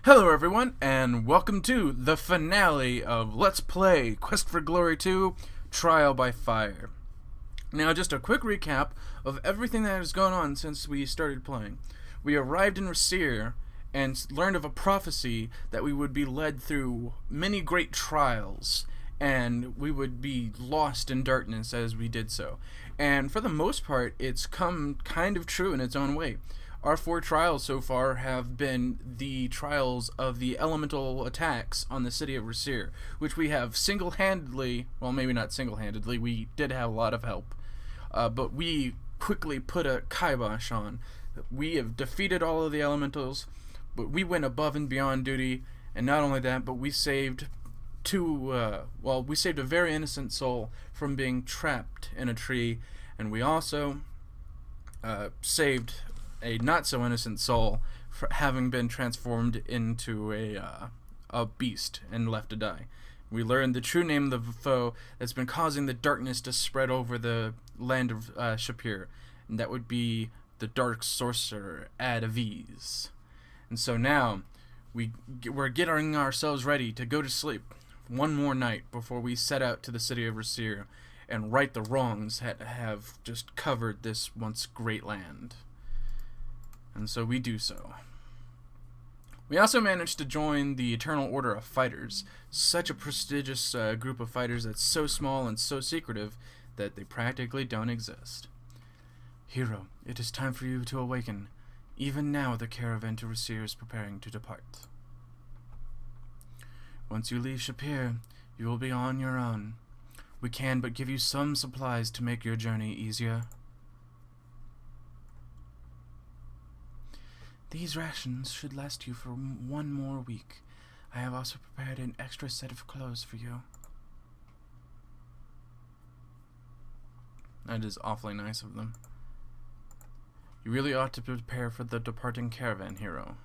Hello everyone, and welcome to the finale of Let's Play Quest for Glory 2 Trial by Fire. Now, just a quick recap of everything that has gone on since we started playing. We arrived in Rasir and learned of a prophecy that we would be led through many great trials, and we would be lost in darkness as we did so. And for the most part, it's come kind of true in its own way. Our 4 trials so far have been the trials of the elemental attacks on the city of Rasir, which we have single-handedly, well, maybe not single-handedly, we did have a lot of help, but we quickly put a kibosh on. We have defeated all of the elementals, but we went above and beyond duty, and not only that, but we saved we saved a very innocent soul from being trapped in a tree, and we also saved a not-so-innocent soul for having been transformed into a beast and left to die. We learned the true name of the foe that's been causing the darkness to spread over the land of Shapir, and that would be the dark sorcerer Adaviz. And so now, we're getting ourselves ready to go to sleep one more night before we set out to the city of Rasir and right the wrongs that have just covered this once great land. And so we do so. We also managed to join the Eternal Order of Fighters, such a prestigious group of fighters that's so small and so secretive that they practically don't exist. Hero, it is time for you to awaken. Even now the caravan to Rasir is preparing to depart. Once you leave Shapir, you will be on your own. We can but give you some supplies to make your journey easier. These rations should last you for one more week. I have also prepared an extra set of clothes for you. That is awfully nice of them. You really ought to prepare for the departing caravan, Hero.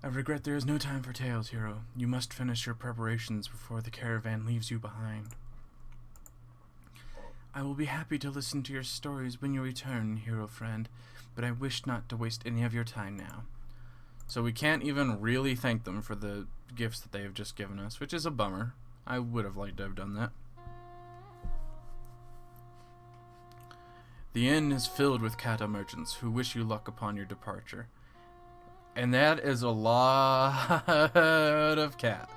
I regret there is no time for tales, Hero. You must finish your preparations before the caravan leaves you behind. I will be happy to listen to your stories when you return, Hero friend, but I wish not to waste any of your time now. So we can't even really thank them for the gifts that they have just given us, which is a bummer. I would have liked to have done that. The inn is filled with kata merchants who wish you luck upon your departure. And that is a lot of cat.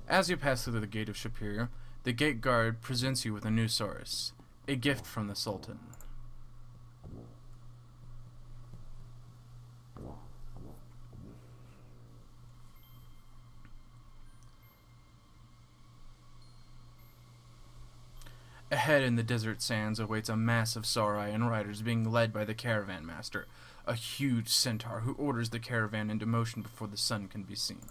As you pass through the gate of Shapir, the gate guard presents you with a new source, a gift from the Sultan. Ahead in the desert sands awaits a mass of samurai and riders being led by the caravan master, a huge centaur who orders the caravan into motion before the sun can be seen.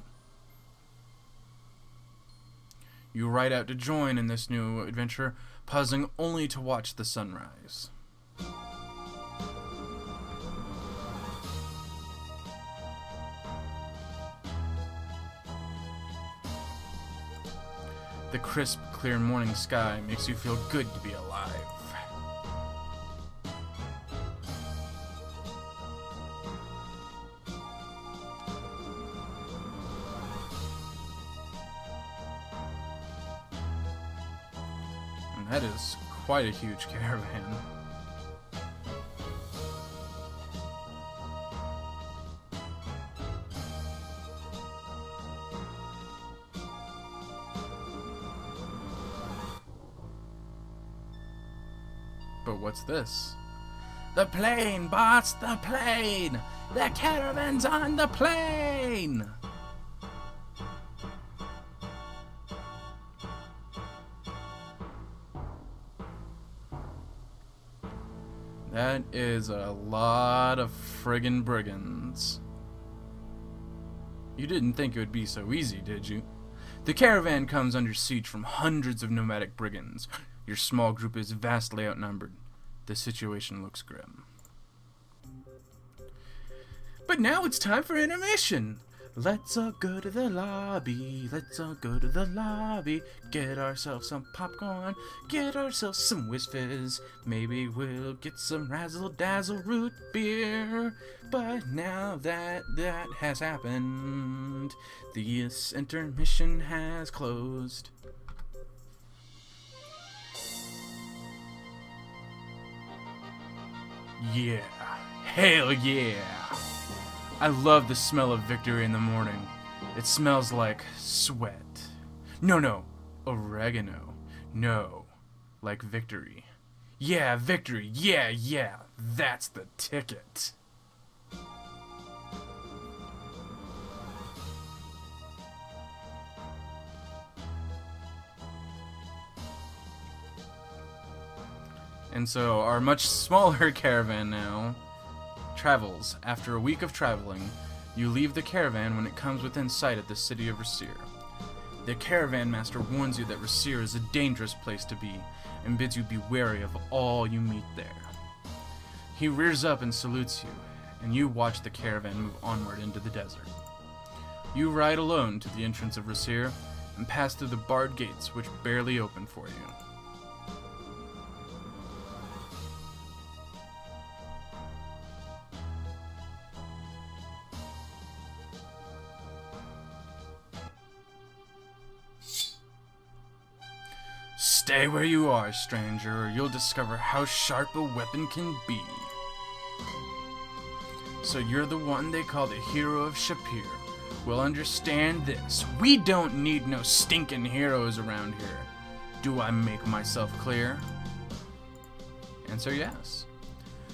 You ride out to join in this new adventure, pausing only to watch the sunrise. The crisp, clear morning sky makes you feel good to be alive. And that is quite a huge caravan. But what's this? The plane, boss! The plane! The caravan's on the plane! That is a lot of friggin' brigands. You didn't think it would be so easy, did you? The caravan comes under siege from hundreds of nomadic brigands. Your small group is vastly outnumbered. The situation looks grim. But now it's time for intermission! Let's all go to the lobby, let's all go to the lobby, get ourselves some popcorn, get ourselves some Whiz Fizz, maybe we'll get some razzle-dazzle root beer. But now that has happened, this intermission has closed. Yeah, hell yeah! I love the smell of victory in the morning. It smells like sweat. No, oregano. No, like victory. Yeah, victory. Yeah, that's the ticket. And so our much smaller caravan now travels. After a week of traveling, you leave the caravan when it comes within sight of the city of Rasir. The caravan master warns you that Rasir is a dangerous place to be and bids you be wary of all you meet there. He rears up and salutes you, and you watch the caravan move onward into the desert. You ride alone to the entrance of Rasir and pass through the barred gates which barely open for you. Stay where you are, stranger, or you'll discover how sharp a weapon can be. So you're the one they call the hero of Shapir. Well, understand this. We don't need no stinking heroes around here. Do I make myself clear? Answer yes.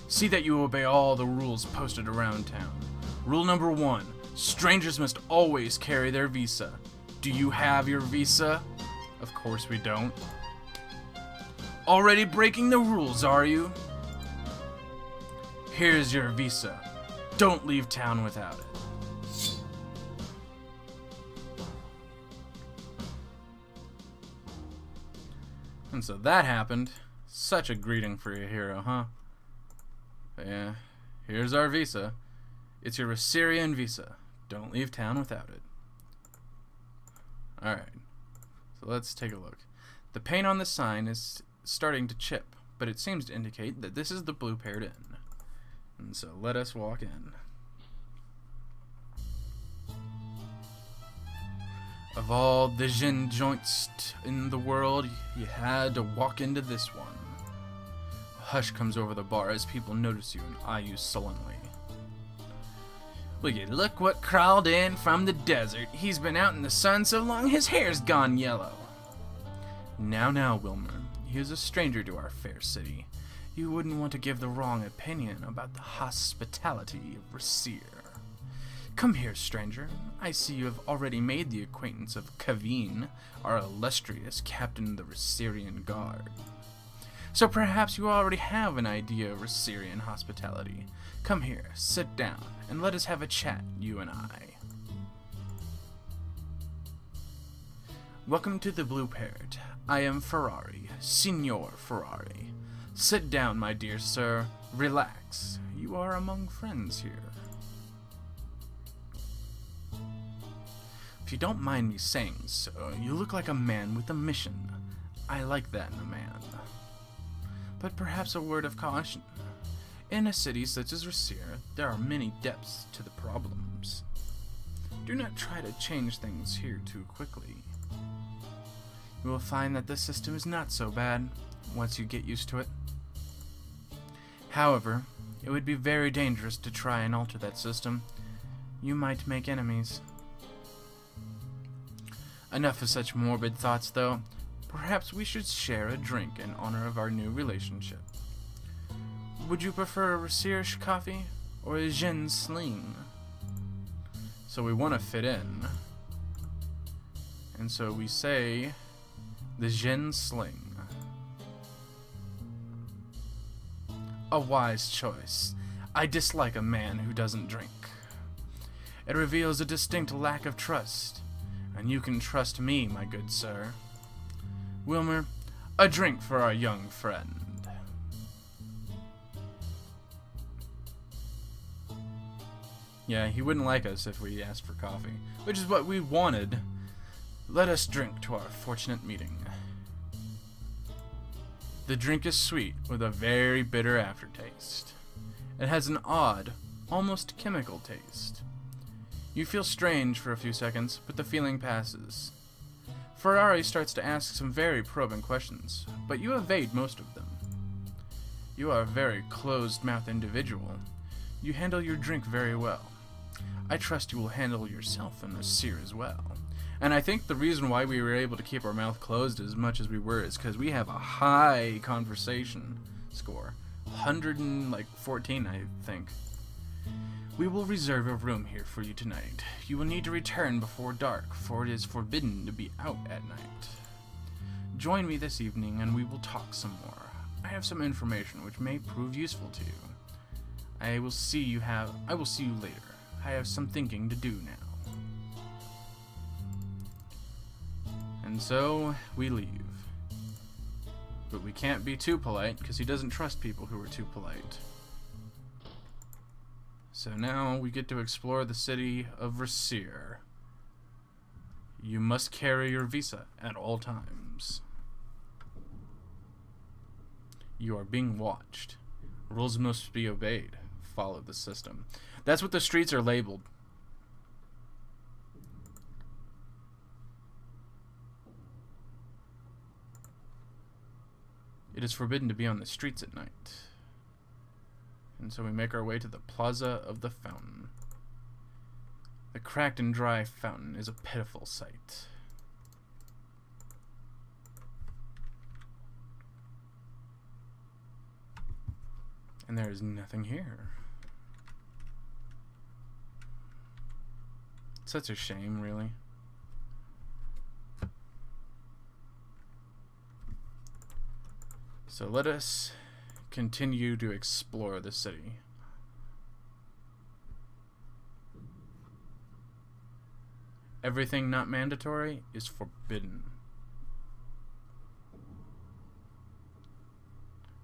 See that you obey all the rules posted around town. Rule number 1. Strangers must always carry their visa. Do you have your visa? Of course we don't. Already breaking the rules, are you? Here's your visa. Don't leave town without it. And so that happened. Such a greeting for your hero, huh? Yeah, here's our visa. It's your Assyrian visa. Don't leave town without it. Alright, so let's take a look. The paint on the sign is starting to chip, but it seems to indicate that this is the blue-paired inn. And so let us walk in. Of all the gin joints in the world, you had to walk into this one. A hush comes over the bar as people notice you and eye you sullenly. Will you look what crawled in from the desert? He's been out in the sun so long his hair's gone yellow. Now, Wilmer. He is a stranger to our fair city. You wouldn't want to give the wrong opinion about the hospitality of Rasir. Come here, stranger. I see you have already made the acquaintance of Kaveen, our illustrious captain of the Rasirian Guard. So perhaps you already have an idea of Rasirian hospitality. Come here, sit down, and let us have a chat, you and I. Welcome to the Blue Parrot. I am Ferrari, Signor Ferrari. Sit down, my dear sir. Relax. You are among friends here. If you don't mind me saying so, you look like a man with a mission. I like that in a man. But perhaps a word of caution. In a city such as Rasir, there are many depths to the problems. Do not try to change things here too quickly. You will find that the system is not so bad once you get used to it. However, it would be very dangerous to try and alter that system. You might make enemies. Enough of such morbid thoughts, though. Perhaps we should share a drink in honor of our new relationship. Would you prefer a Rasirish coffee or a gin sling? So we want to fit in. And so we say the gin sling. A wise choice. I dislike a man who doesn't drink. It reveals a distinct lack of trust, and you can trust me, my good sir. Wilmer, a drink for our young friend. Yeah, he wouldn't like us if we asked for coffee, which is what we wanted. Let us drink to our fortunate meeting. The drink is sweet with a very bitter aftertaste. It has an odd, almost chemical taste. You feel strange for a few seconds, but the feeling passes. Ferrari starts to ask some very probing questions, but you evade most of them. You are a very closed-mouthed individual. You handle your drink very well. I trust you will handle yourself in this seer as well. And I think the reason why we were able to keep our mouth closed as much as we were is because we have a high conversation score. 114, I think. We will reserve a room here for you tonight. You will need to return before dark, for it is forbidden to be out at night. Join me this evening and we will talk some more. I have some information which may prove useful to you. I will see you later. I have some thinking to do now. And so we leave. But we can't be too polite because he doesn't trust people who are too polite. So now we get to explore the city of Rasir. You must carry your visa at all times. You are being watched. Rules must be obeyed. Follow the system. That's what the streets are labeled. It is forbidden to be on the streets at night. And so we make our way to the Plaza of the Fountain. The cracked and dry fountain is a pitiful sight. And there is nothing here. Such a shame, really. So let us continue to explore the city. Everything not mandatory is forbidden.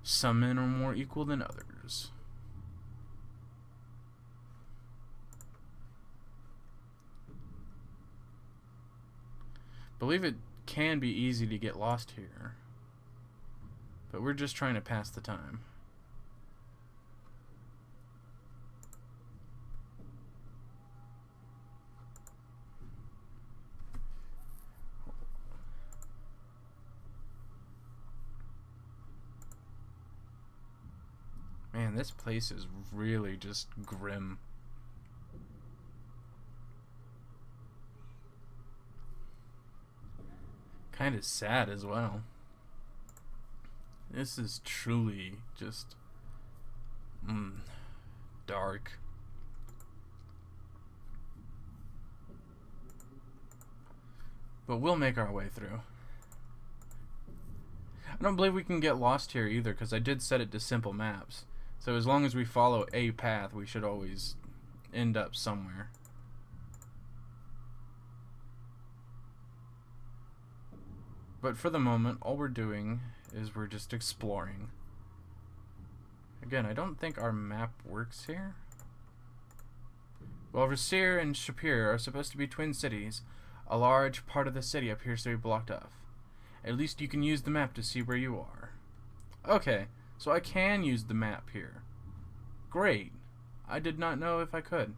Some men are more equal than others. Believe it can be easy to get lost here. But we're just trying to pass the time. Man, this place is really just grim. Kind of sad as well. This is truly just dark. But we'll make our way through. I don't believe we can get lost here either, because I did set it to simple maps. So as long as we follow a path, we should always end up somewhere. But for the moment, all we're doing is we're just exploring. Again, I don't think our map works here. While Rasir and Shapir are supposed to be twin cities, a large part of the city appears to be blocked off. At least you can use the map to see where you are. Okay, so I can use the map here. Great. I did not know if I could.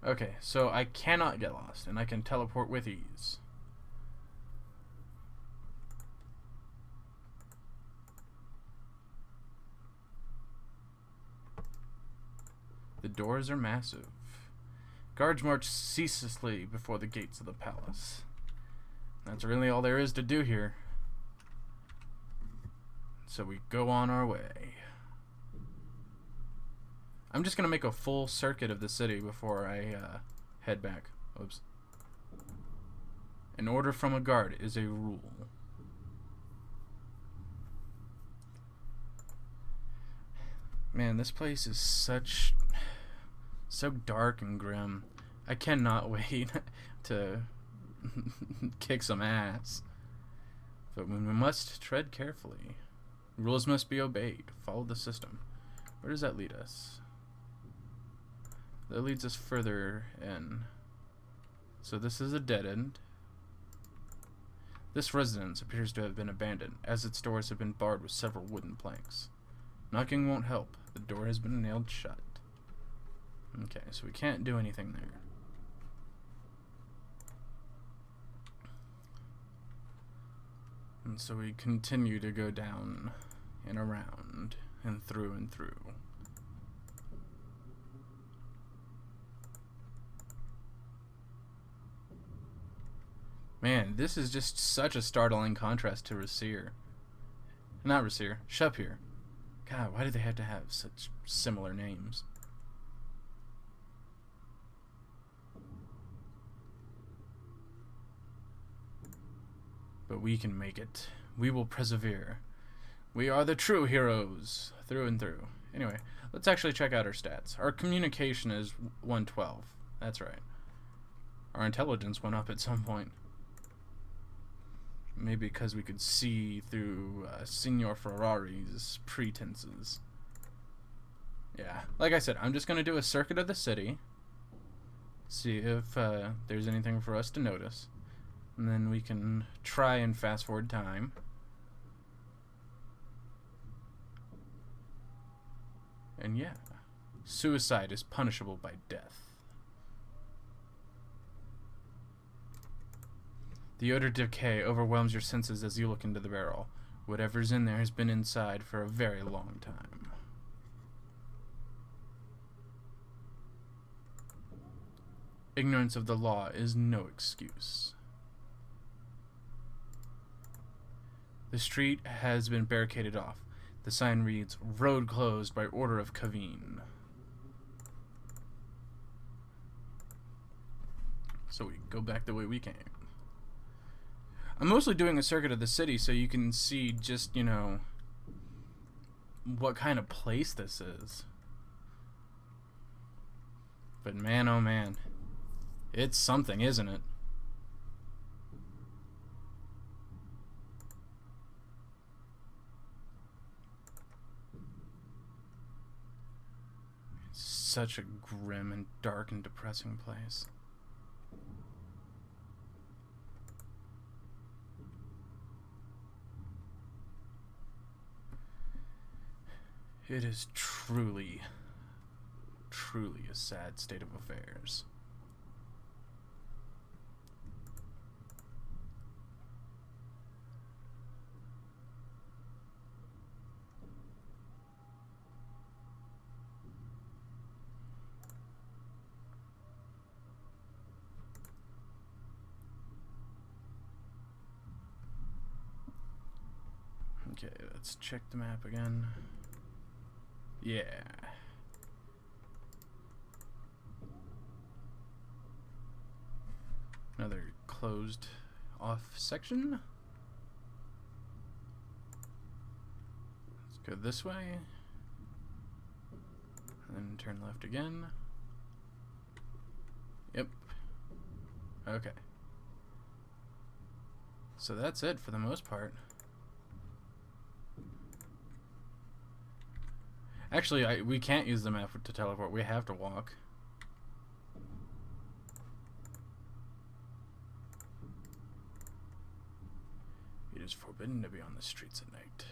Okay, so I cannot get lost, and I can teleport with ease. The doors are massive. Guards march ceaselessly before the gates of the palace. That's really all there is to do here. So we go on our way. I'm just going to make a full circuit of the city before I head back. Oops. An order from a guard is a rule. Man, this place is so dark and grim. I cannot wait to kick some ass. But we must tread carefully. Rules must be obeyed. Follow the system. Where does that lead us? That leads us further in. So this is a dead end. This residence appears to have been abandoned, as its doors have been barred with several wooden planks. Knocking won't help. The door has been nailed shut. Okay, so we can't do anything there. And so we continue to go down and around and through and through. Man, this is just such a startling contrast to Rasir. Not Rasir, Shupir. God, why do they have to have such similar names? But we can make it. We will persevere. We are the true heroes, through and through. Anyway, let's actually check out our stats. Our communication is 112. That's right. Our intelligence went up at some point. Maybe because we could see through Signor Ferrari's pretenses. Yeah, like I said, I'm just going to do a circuit of the city. See if there's anything for us to notice. And then we can try and fast forward time. And yeah, suicide is punishable by death. The odor decay overwhelms your senses as you look into the barrel. Whatever's in there has been inside for a very long time. Ignorance of the law is no excuse. The street has been barricaded off. The sign reads, "Road closed by order of Kaveen." So we go back the way we came. I'm mostly doing a circuit of the city so you can see just, you know, what kind of place this is. But man, oh man, it's something, isn't it? It's such a grim and dark and depressing place. It is truly, truly a sad state of affairs. Okay, let's check the map again. Yeah. Another closed off section. Let's go this way. And then turn left again. Yep. Okay. So that's it for the most part. Actually, we can't use the map to teleport. We have to walk. It is forbidden to be on the streets at night.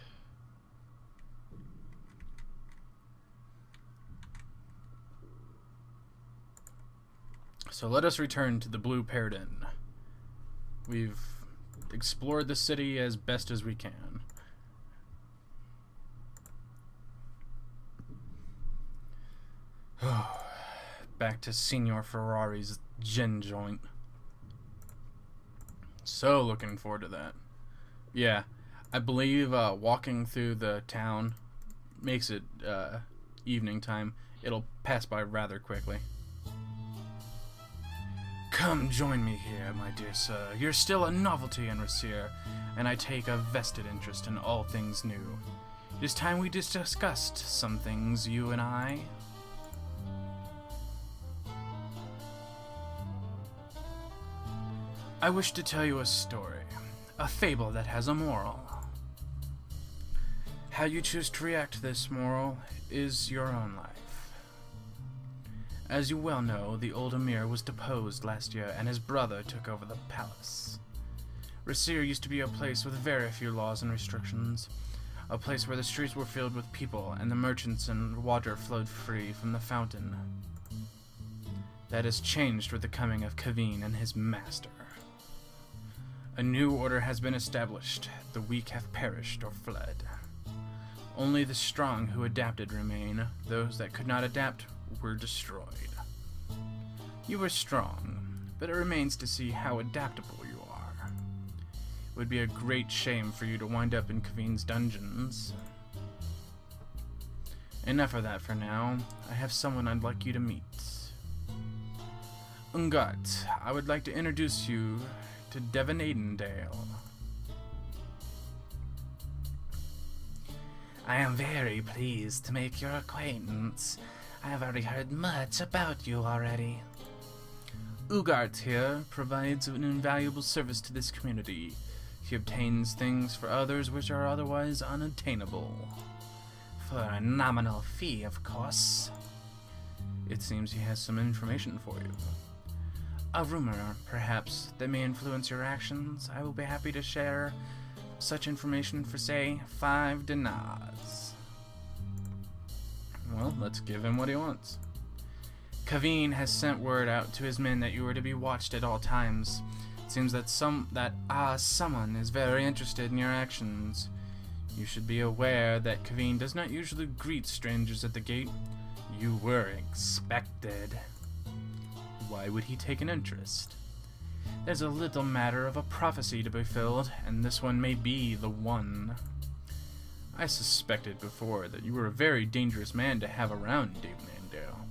So let us return to the Blue Paired Inn. We've explored the city as best as we can. Back to Signor Ferrari's gin joint. So looking forward to that. Yeah, I believe walking through the town makes it evening time. It'll pass by rather quickly. Come join me here, my dear sir. You're still a novelty in Rasir, and I take a vested interest in all things new. It is time we discussed some things, you and I. I wish to tell you a story, a fable that has a moral. How you choose to react to this moral is your own life. As you well know, the old Emir was deposed last year, and his brother took over the palace. Rasir used to be a place with very few laws and restrictions, a place where the streets were filled with people, and the merchants and water flowed free from the fountain. That has changed with the coming of Kaveen and his master. A new order has been established. The weak have perished or fled. Only the strong who adapted remain. Those that could not adapt were destroyed. You were strong, but it remains to see how adaptable you are. It would be a great shame for you to wind up in Kaveen's dungeons. Enough of that for now. I have someone I'd like you to meet. Ungat, I would like to introduce you to Devon Aidendale. I am very pleased to make your acquaintance. I have already heard much about you already. Ugart here provides an invaluable service to this community. He obtains things for others which are otherwise unattainable. For a nominal fee, of course. It seems he has some information for you. A rumor, perhaps, that may influence your actions. I will be happy to share such information for, say, 5 dinars. Well, let's give him what he wants. Kaveen has sent word out to his men that you are to be watched at all times. It seems that someone is very interested in your actions. You should be aware that Kaveen does not usually greet strangers at the gate. You were expected. Why would he take an interest? There's a little matter of a prophecy to be filled, and this one may be the one. I suspected before that you were a very dangerous man to have around, David Mandale.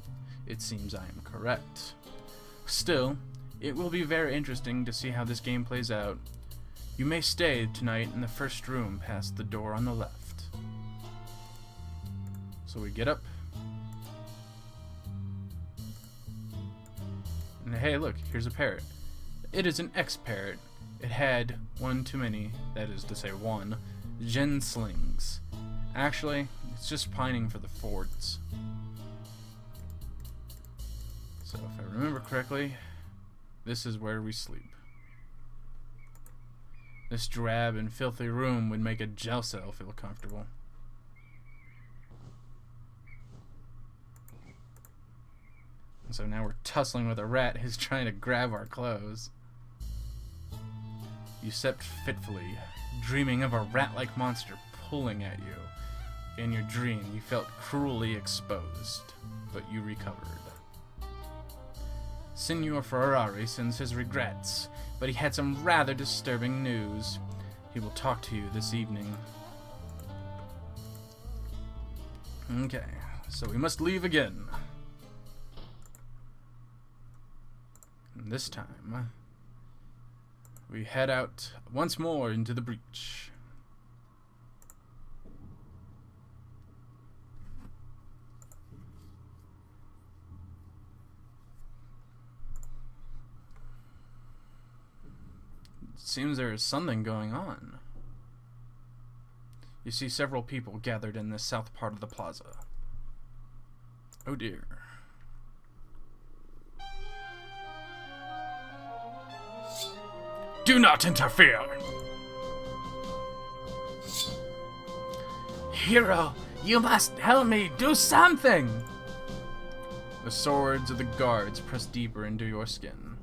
It seems I am correct. Still, it will be very interesting to see how this game plays out. You may stay tonight in the first room past the door on the left. So we get up. And hey, look, here's a parrot. It is an ex-parrot. It had one too many, that is to say 1, genslings. Actually, it's just pining for the forts. So if I remember correctly, this is where we sleep. This drab and filthy room would make a Gelcel feel comfortable. And so now we're tussling with a rat who's trying to grab our clothes. You slept fitfully, dreaming of a rat-like monster pulling at you. In your dream, you felt cruelly exposed, but you recovered. Signor Ferrari sends his regrets, but he had some rather disturbing news. He will talk to you this evening. Okay, so we must leave again. And this time, we head out once more into the breach. It seems there is something going on. You see several people gathered in the south part of the plaza. Oh dear. Do not interfere! Hero, you must help me do something! The swords of the guards press deeper into your skin.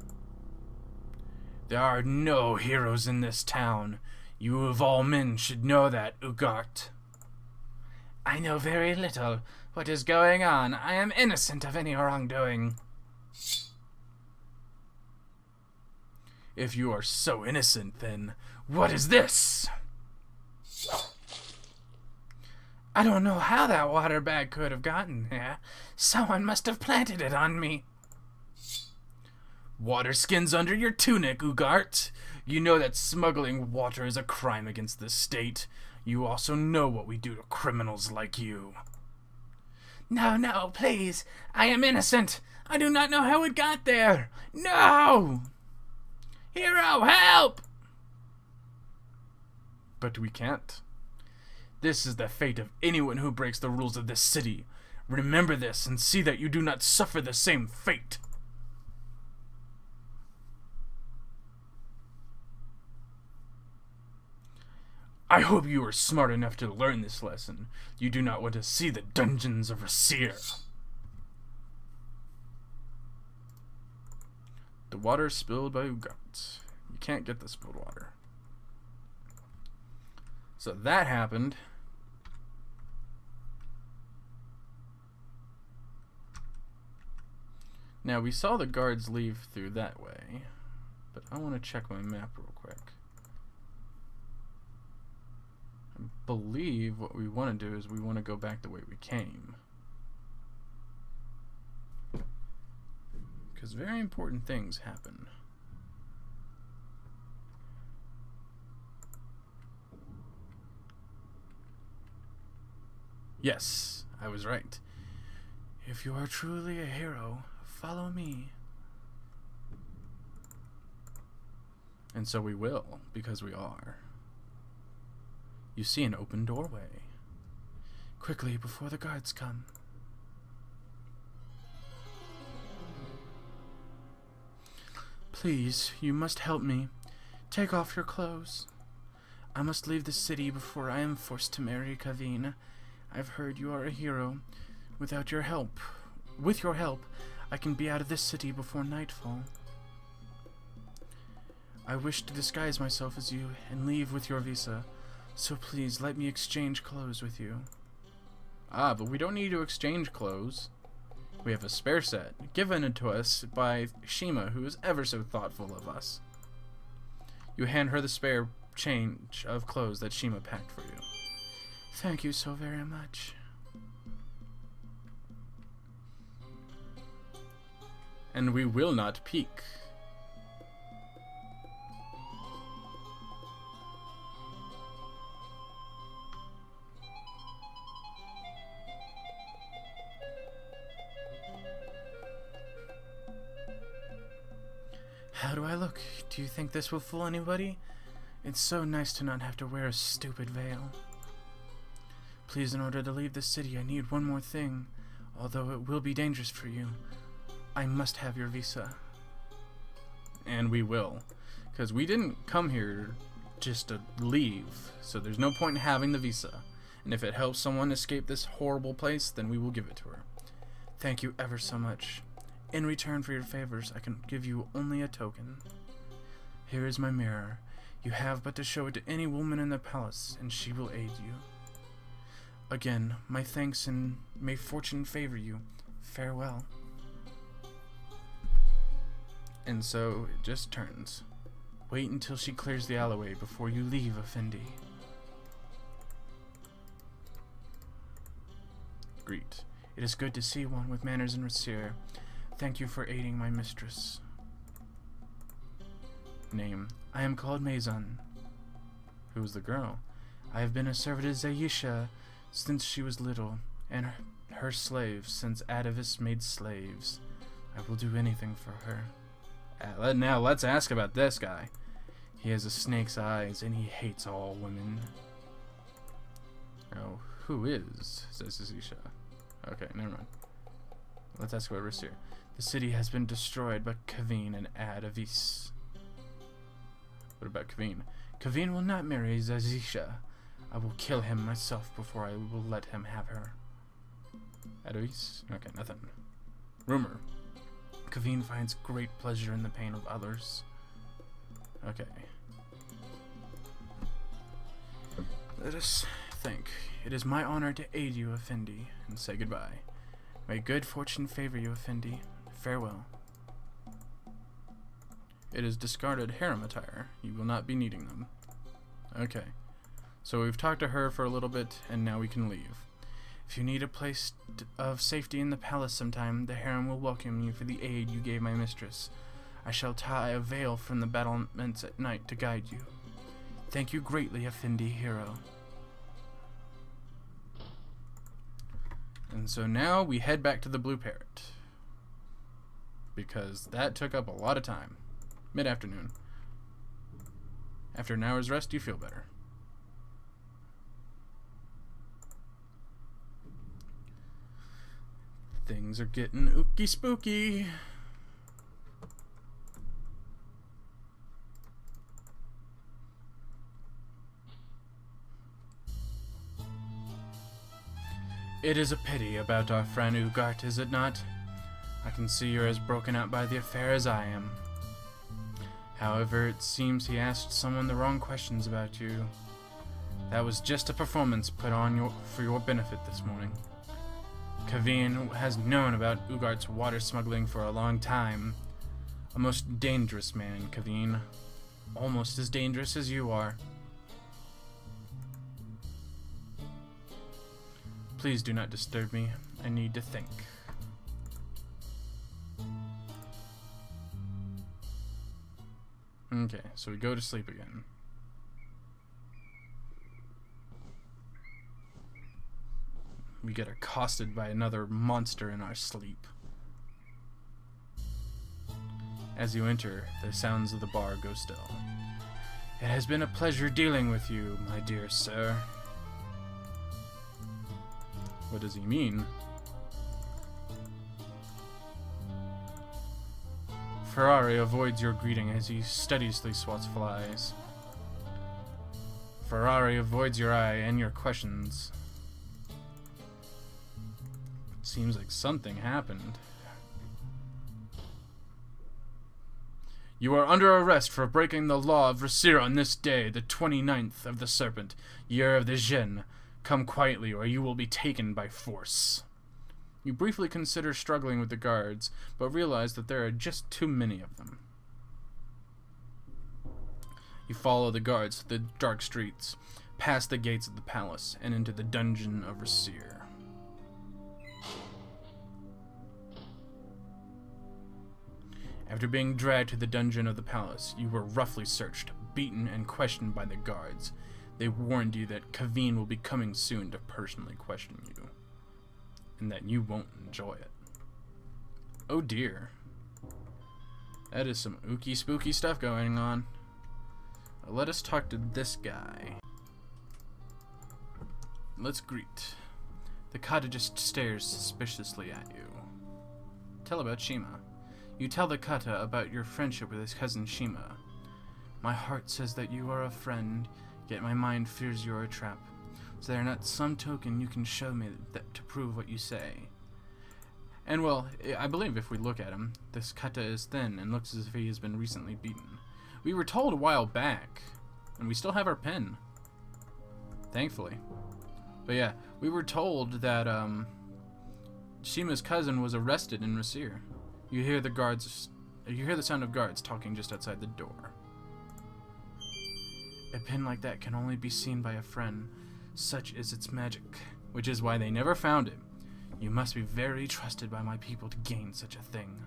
There are no heroes in this town. You of all men should know that, Ugart. I know very little. What is going on? I am innocent of any wrongdoing. If you are so innocent, then what is this? I don't know how that water bag could have gotten there. Someone must have planted it on me. Water skins under your tunic, Ugart. You know that smuggling water is a crime against the state. You also know what we do to criminals like you. No, please. I am innocent. I do not know how it got there. No! Hero, help! But we can't. This is the fate of anyone who breaks the rules of this city. Remember this and see that you do not suffer the same fate. I hope you are smart enough to learn this lesson. You do not want to see the dungeons of Rasir. The water spilled by Ugat. You can't get the spilled water. So that happened. Now we saw the guards leave through that way, but I want to check my map real quick. I believe what we want to do is we want to go back the way we came. Because very important things happen. Yes, I was right. If you are truly a hero, follow me. And so we will, because we are. You see an open doorway. Quickly, before the guards come. Please, you must help me. Take off your clothes. I must leave the city before I am forced to marry Kaveen. I've heard you are a hero. With your help, I can be out of this city before nightfall. I wish to disguise myself as you and leave with your visa, so please let me exchange clothes with you. Ah, but we don't need to exchange clothes. We have a spare set, given to us by Shima, who is ever so thoughtful of us. You hand her the spare change of clothes that Shima packed for you. Thank you so very much. And we will not peek. How do I look? Do you think this will fool anybody? It's so nice to not have to wear a stupid veil. Please, in order to leave the city, I need one more thing. Although it will be dangerous for you, I must have your visa. And we will. Because we didn't come here just to leave. So there's no point in having the visa. And if it helps someone escape this horrible place, then we will give it to her. Thank you ever so much. In return for your favors, I can give you only a token. Here is my mirror. You have but to show it to any woman in the palace, and she will aid you. Again, my thanks, and may fortune favor you. Farewell. And so it just turns. Wait until she clears the alleyway before you leave, Effendi. Greet. It is good to see one with manners and Rasir. Thank you for aiding my mistress. Name. I am called Maison. Who is the girl? I have been a servant of Zayisha since she was little, and her slave since Atavis made slaves. I will do anything for her. Now let's ask about this guy. He has a snake's eyes, and he hates all women. Oh, who is? Says Zayisha. Okay, never mind. Let's ask about Rasir. The city has been destroyed by Kaveen and Atavis. What about Kaveen? Kaveen will not marry Zayisha. I will kill him myself before I will let him have her. Atavis? Okay, nothing. Rumor. Kaveen finds great pleasure in the pain of others. Okay. Let us think. It is my honor to aid you, Effendi, and say goodbye. May good fortune favor you, Effendi. Farewell. It is discarded harem attire. You will not be needing them. Okay. So we've talked to her for a little bit, and now we can leave. If you need a place of safety in the palace sometime, the harem will welcome you for the aid you gave my mistress. I shall tie a veil from the battlements at night to guide you. Thank you greatly, Effendi hero. And so now we head back to the Blue Parrot. Because that took up a lot of time. Mid-afternoon. After an hour's rest, you feel better. Things are getting ooky spooky. It is a pity about our friend Ugart, is it not? I can see you're as broken up by the affair as I am. However, it seems he asked someone the wrong questions about you. That was just a performance put on for your benefit this morning. Kaveen has known about Ugart's water smuggling for a long time. A most dangerous man, Kaveen. Almost as dangerous as you are. Please do not disturb me. I need to think. Okay, so we go to sleep again. We get accosted by another monster in our sleep. As you enter, the sounds of the bar go still. It has been a pleasure dealing with you, my dear sir. What does he mean? Ferrari avoids your greeting as he studiously swats flies. Ferrari avoids your eye and your questions. Seems like something happened. You are under arrest for breaking the law of Rasir on this day, the 29th of the Serpent, year of the Jinn. Come quietly, or you will be taken by force. You briefly consider struggling with the guards, but realize that there are just too many of them. You follow the guards through the dark streets, past the gates of the palace, and into the dungeon of Rasir. After being dragged to the dungeon of the palace, you were roughly searched, beaten, and questioned by the guards. They warned you that Kaveen will be coming soon to personally question you, and that you won't enjoy it. Oh dear. That is some ooky spooky stuff going on. Let us talk to this guy. Let's greet. The Kata just stares suspiciously at you. Tell about Shima. You tell the Kata about your friendship with his cousin Shima. My heart says that you are a friend, yet my mind fears you are a trap. Is there not some token you can show me that to prove what you say? And well, I believe if we look at him, this Kata is thin and looks as if he has been recently beaten. We were told a while back, and we still have our pen. Thankfully. But yeah, we were told that Shima's cousin was arrested in Rasir. You hear the sound of guards talking just outside the door. A pin like that can only be seen by a friend. Such is its magic, which is why they never found it. You must be very trusted by my people to gain such a thing.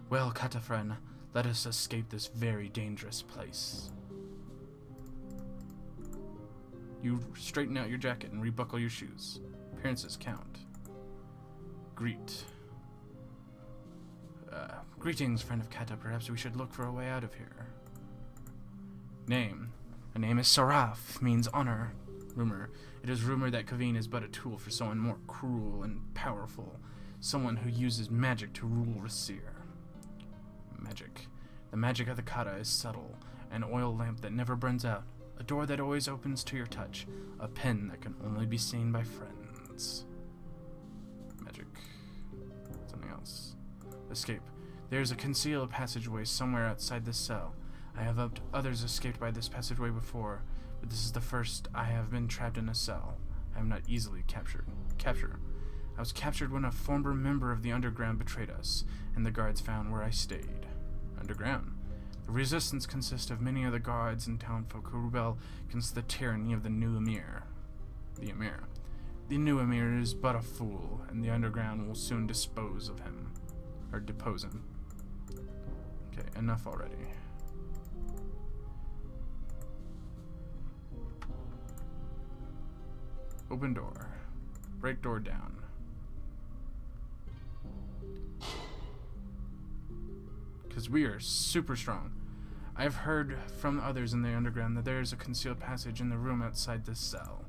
Well, Kata friend, let us escape this very dangerous place. You straighten out your jacket and rebuckle your shoes. Appearances count. Greet. Greetings, friend of Kata. Perhaps we should look for a way out of here. Name. A name is Saraf, means honor. Rumor. It is rumored that Kaveen is but a tool for someone more cruel and powerful. Someone who uses magic to rule Rasir. Magic. The magic of the Kata is subtle. An oil lamp that never burns out. A door that always opens to your touch. A pen that can only be seen by friends. Magic. Something else. Escape. There is a concealed passageway somewhere outside this cell. I have helped others escape by this passageway before, but this is the first I have been trapped in a cell. I am not easily captured. I was captured when a former member of the Underground betrayed us, and the guards found where I stayed. Underground. The resistance consists of many of the guards and townfolk who rebel against the tyranny of the new Emir. The Emir. The new Emir is but a fool, and the Underground will soon dispose of him. Or depose him. Okay, enough already. Open door. Break door down. Because we are super strong. I've heard from others in the Underground that there is a concealed passage in the room outside this cell.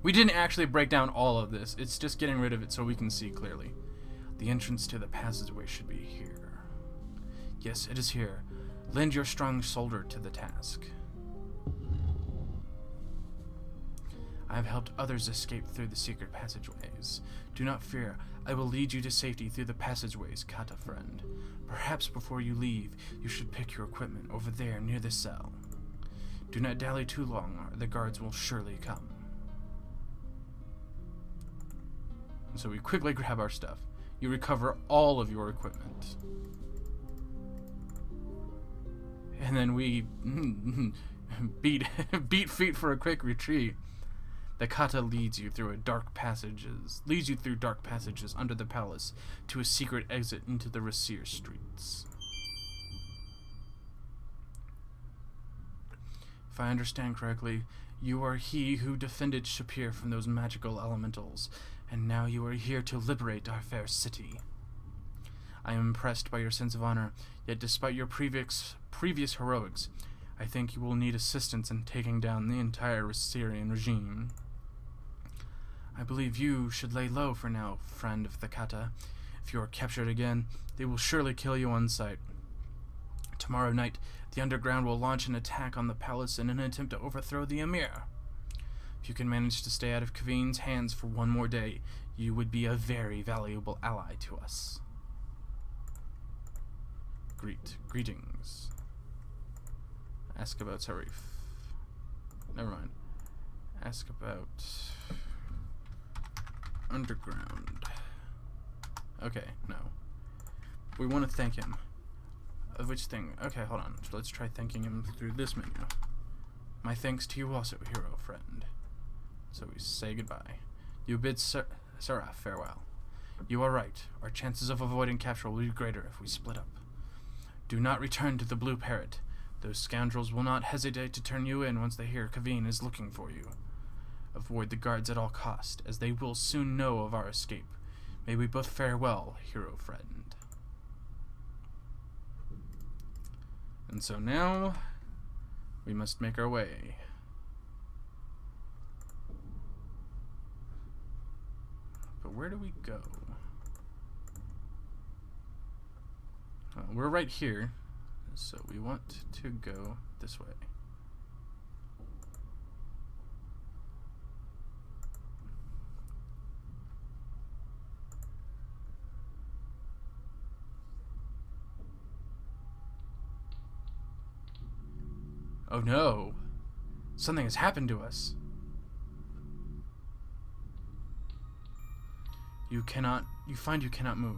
We didn't actually break down all of this. It's just getting rid of it so we can see clearly. The entrance to the passageway should be here. Yes, it is here. Lend your strong shoulder to the task. I have helped others escape through the secret passageways. Do not fear. I will lead you to safety through the passageways, Kata friend. Perhaps before you leave, you should pick your equipment over there near the cell. Do not dally too long, or the guards will surely come. And so we quickly grab our stuff. You recover all of your equipment. And then we beat feet for a quick retreat. The kata leads you through dark passages under the palace to a secret exit into the Rasir streets. If I understand correctly, you are he who defended Shapir from those magical elementals, and now you are here to liberate our fair city. I am impressed by your sense of honor, yet despite your previous heroics, I think you will need assistance in taking down the entire Rasirian regime. I believe you should lay low for now, friend of the kata. If you are captured again, they will surely kill you on sight. Tomorrow night, the underground will launch an attack on the palace in an attempt to overthrow the emir. If you can manage to stay out of Kavin's hands for one more day, you would be a very valuable ally to us. Greetings. Ask about Sarif. Never mind. Ask about underground. Okay, no. We want to thank him. Of which thing? Okay, hold on. So let's try thanking him through this menu. My thanks to you also, hero friend. So we say goodbye. You bid Sarah farewell. You are right. Our chances of avoiding capture will be greater if we split up. Do not return to the Blue Parrot. Those scoundrels will not hesitate to turn you in once they hear Kavin is looking for you. Avoid the guards at all cost, as they will soon know of our escape. May we both fare well, hero friend. And so now, we must make our way. But where do we go? We're right here, so we want to go this way. Oh no! Something has happened to us. You find you cannot move.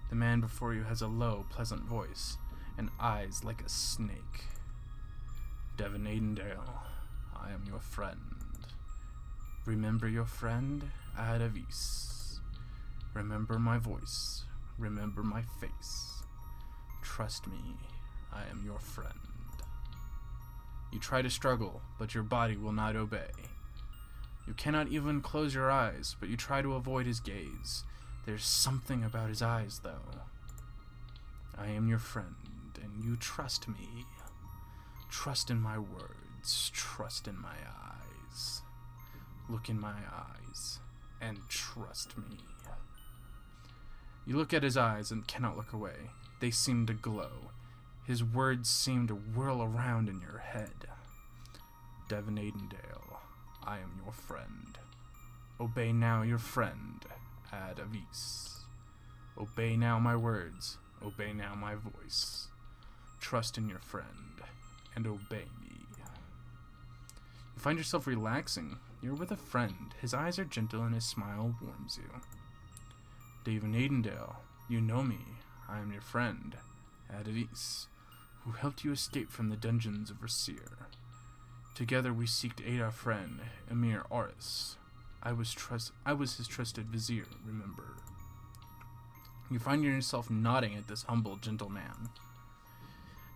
The man before you has a low, pleasant voice, and eyes like a snake. Devin Aidendale, I am your friend. Remember your friend, Adavis. Remember my voice. Remember my face. Trust me, I am your friend. You try to struggle, but your body will not obey. You cannot even close your eyes, but you try to avoid his gaze. There's something about his eyes, though. I am your friend, and you trust me. Trust in my words. Trust in my eyes. Look in my eyes, and trust me. You look at his eyes and cannot look away. They seem to glow. His words seem to whirl around in your head. Devin Aidendale, I am your friend. Obey now your friend, Adavis. Obey now my words. Obey now my voice. Trust in your friend, and obey me. You find yourself relaxing. You're with a friend. His eyes are gentle and his smile warms you. Devin Aidendale, you know me. I am your friend, Adavis, who helped you escape from the dungeons of Rasir. Together we seek to aid our friend, Emir Oris. I was his trusted vizier, remember. You find yourself nodding at this humble, gentle man.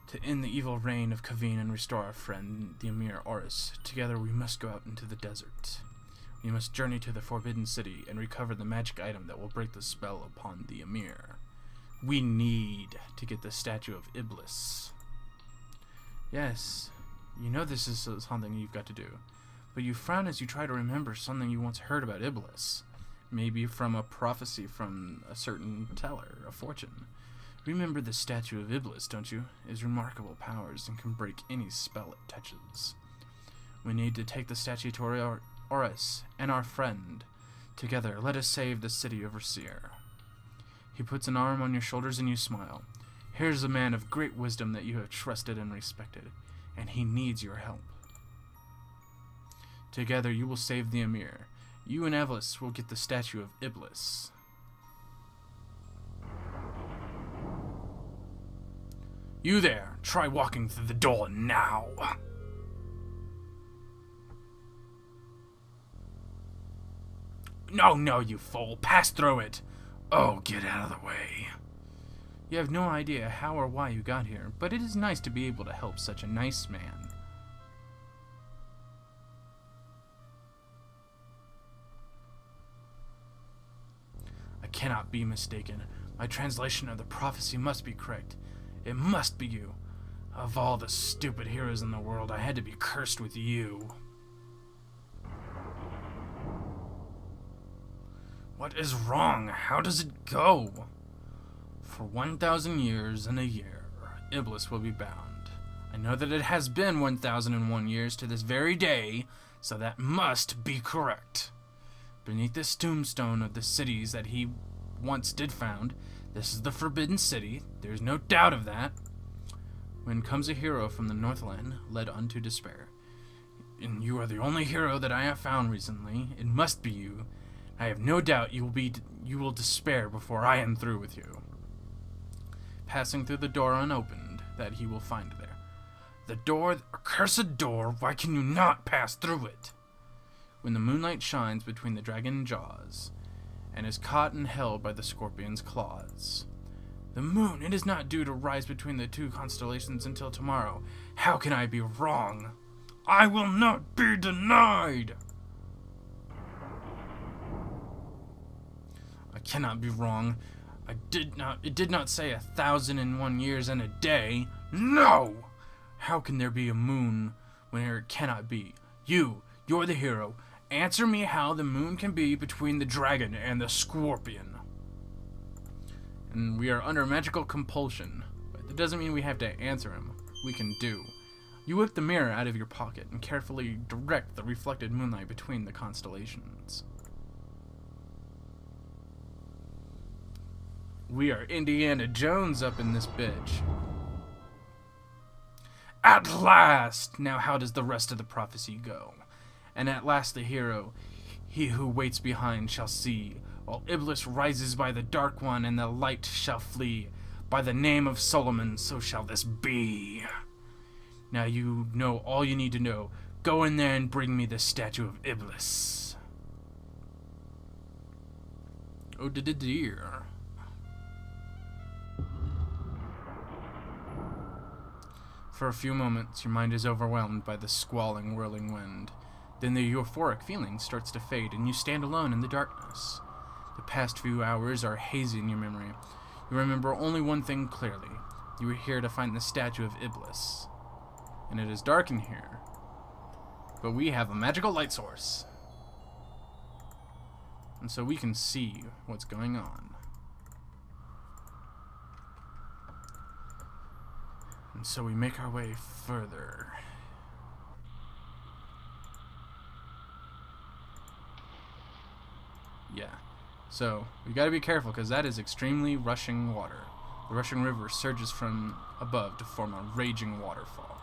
To end the evil reign of Kavin and restore our friend, the Emir Oris, together we must go out into the desert. We must journey to the Forbidden City and recover the magic item that will break the spell upon the Emir. We need to get the statue of Iblis. Yes, you know this is something you've got to do. but you frown as you try to remember something you once heard about Iblis. Maybe from a prophecy from a certain teller, a fortune. Remember the statue of Iblis, don't you? It has remarkable powers and can break any spell it touches. We need to take the statue to Oris and our friend. Together, let us save the city overseer. He puts an arm on your shoulders and you smile. Here's a man of great wisdom that you have trusted and respected, and he needs your help. Together, you will save the Emir. You and Evelys will get the statue of Iblis. You there, try walking through the door now. No, you fool, pass through it. Oh, get out of the way. You have no idea how or why you got here, but it is nice to be able to help such a nice man. I cannot be mistaken. My translation of the prophecy must be correct. It must be you. Of all the stupid heroes in the world, I had to be cursed with you. What is wrong? How does it go? For 1,000 years and a year, Iblis will be bound. I know that it has been 1,001 years to this very day, so that must be correct. Beneath this tombstone of the cities that he once did found, this is the Forbidden City. There's no doubt of that. When comes a hero from the Northland, led unto despair. And you are the only hero that I have found recently. It must be you. I have no doubt you will despair before I am through with you. Passing through the door unopened, that he will find there. The door, accursed door, why can you not pass through it? When the moonlight shines between the dragon jaws, and is caught and held by the scorpion's claws. The moon, it is not due to rise between the two constellations until tomorrow. How can I be wrong? I will not be denied! I cannot be wrong. It did not say 1,001 years and a day. No! How can there be a moon when there cannot be? You're the hero. Answer me how the moon can be between the dragon and the scorpion. And we are under magical compulsion, but that doesn't mean we have to answer him. We can do. You whip the mirror out of your pocket and carefully direct the reflected moonlight between the constellations. We are Indiana Jones up in this bitch. At last! Now how does the rest of the prophecy go? And at last the hero, he who waits behind, shall see, while Iblis rises by the dark one and the light shall flee. By the name of Solomon, so shall this be. Now you know all you need to know. Go in there and bring me the statue of Iblis. Oh, dear. For a few moments, your mind is overwhelmed by the squalling, whirling wind. Then the euphoric feeling starts to fade, and you stand alone in the darkness. The past few hours are hazy in your memory. You remember only one thing clearly. You were here to find the statue of Iblis. And it is dark in here. But we have a magical light source. And so we can see what's going on. And so we make our way further. Yeah. So, we gotta be careful, because that is extremely rushing water. The rushing river surges from above to form a raging waterfall.